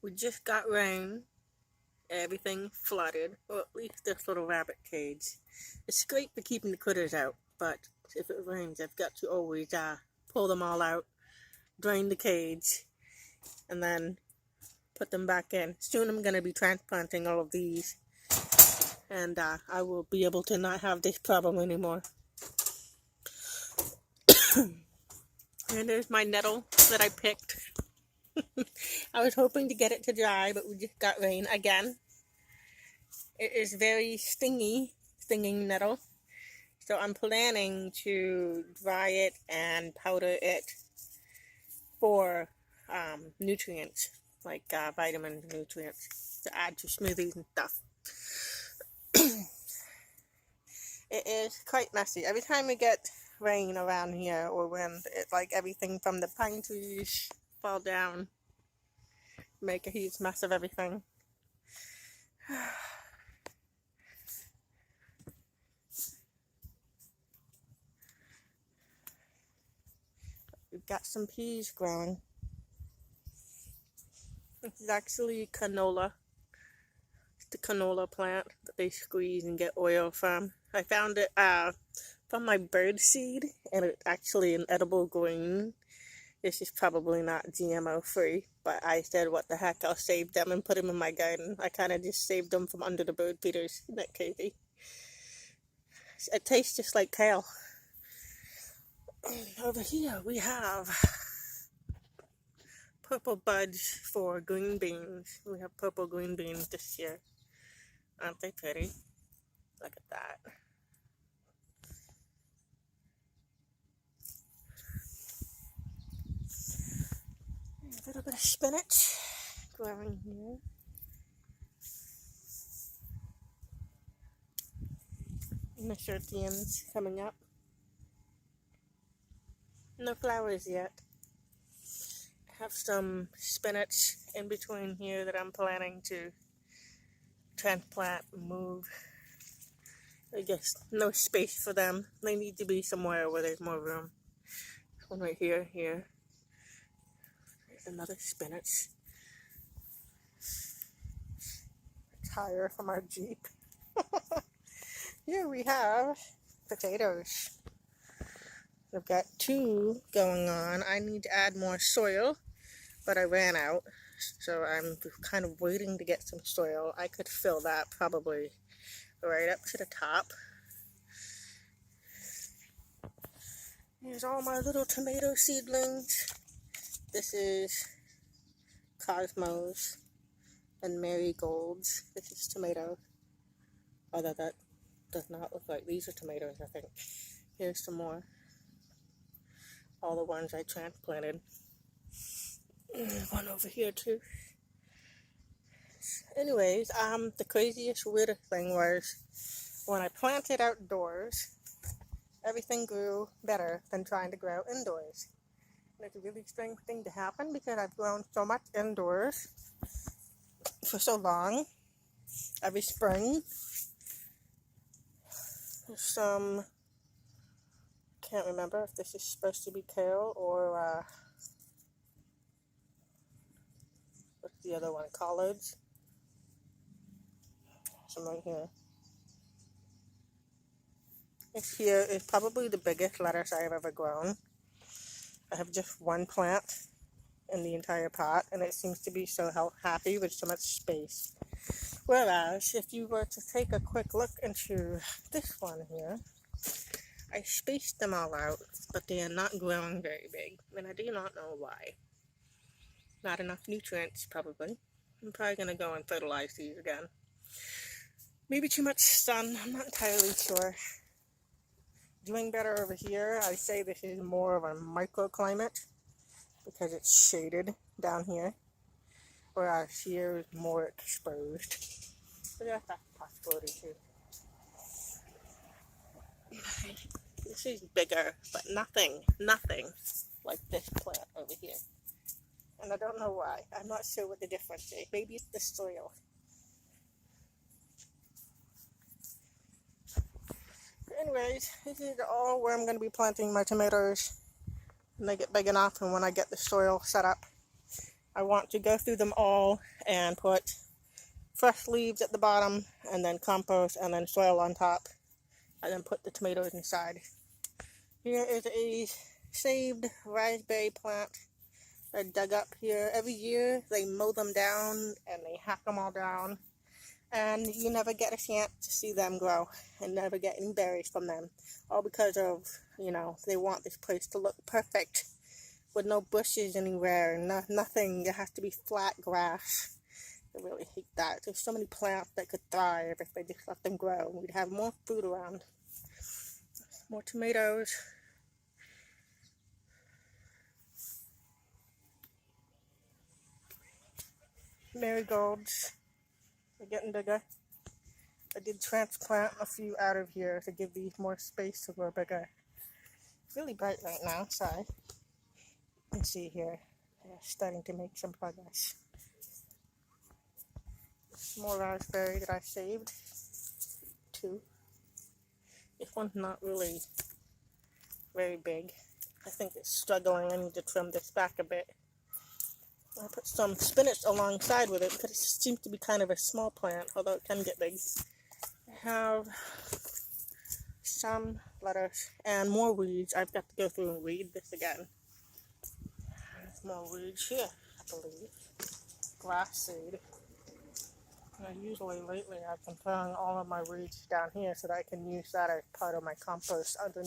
We just got rain. Everything flooded, or at least this little rabbit cage. It's great for keeping the critters out, but if it rains, I've got to always pull them all out, drain the cage, and then put them back in. Soon I'm going to be transplanting all of these, and I will be able to not have this problem anymore. And there's my nettle that I picked. I was hoping to get it to dry, but we just got rain again. It is very stinging nettle. So I'm planning to dry it and powder it for nutrients, like vitamins and nutrients to add to smoothies and stuff. It is quite messy. Every time we get rain around here or wind, it's like everything from the pine trees fall down, make a huge mess of everything. We've got some peas growing. This is actually canola. It's the canola plant that they squeeze and get oil from. I found it from my bird seed, and it's actually an edible green. This is probably not GMO free, but I said, what the heck, I'll save them and put them in my garden. I kind of just saved them from under the bird feeders. Isn't that crazy? It tastes just like kale. Over here we have purple buds for green beans. We have purple green beans this year. Aren't they pretty? Look at that. A little bit of spinach growing here. Nasturtiums coming up. No flowers yet. I have some spinach in between here that I'm planning to transplant and move. I guess no space for them. They need to be somewhere where there's more room. One right here, here. There's another spinach. Tire from our Jeep. Here we have potatoes. I've got 2 going on. I need to add more soil, but I ran out. So I'm kind of waiting to get some soil. I could fill that probably right up to the top. Here's all my little tomato seedlings. This is Cosmos and Marigolds. This is tomato. Although that does not look like these are tomatoes, I think. Here's some more. All the ones I transplanted. One over here too. Anyways, the craziest, weirdest thing was when I planted outdoors, everything grew better than trying to grow indoors. And it's a really strange thing to happen because I've grown so much indoors for so long. Every spring, there's some, can't remember if this is supposed to be kale or what's the other one, collards. Some right here. This here is probably the biggest lettuce I've ever grown. I have just one plant in the entire pot, and it seems to be so happy with so much space. Whereas, if you were to take a quick look into this one here, I spaced them all out, but they are not growing very big, and I do not know why. Not enough nutrients, probably. I'm probably going to go and fertilize these again. Maybe too much sun, I'm not entirely sure. Doing better over here. I say this is more of a microclimate because it's shaded down here, whereas here is more exposed. So yeah, that's a possibility too. This is bigger, but nothing like this plant over here. And I don't know why. I'm not sure what the difference is. Maybe it's the soil. Anyways, this is all where I'm going to be planting my tomatoes when they get big enough and when I get the soil set up. I want to go through them all and put fresh leaves at the bottom, and then compost, and then soil on top, and then put the tomatoes inside. Here is a saved raspberry plant. They're dug up here. Every year they mow them down and they hack them all down, and you never get a chance to see them grow and never get any berries from them, all because of, they want this place to look perfect with no bushes anywhere, nothing. It has to be flat grass. I really hate that. There's so many plants that could thrive if they just let them grow. We'd have more food around. More tomatoes. Marigolds. They're getting bigger. I did transplant a few out of here to give these more space to grow bigger. It's really bright right now, sorry. You can see here, they're starting to make some progress. More raspberry that I saved. 2. This one's not really very big. I think it's struggling. I need to trim this back a bit. I put some spinach alongside with it because it seems to be kind of a small plant, although it can get big. I have some lettuce and more weeds. I've got to go through and weed this again. There's more weeds here, I believe. Grass seed. Usually lately I've been throwing all of my weeds down here so that I can use that as part of my compost underneath.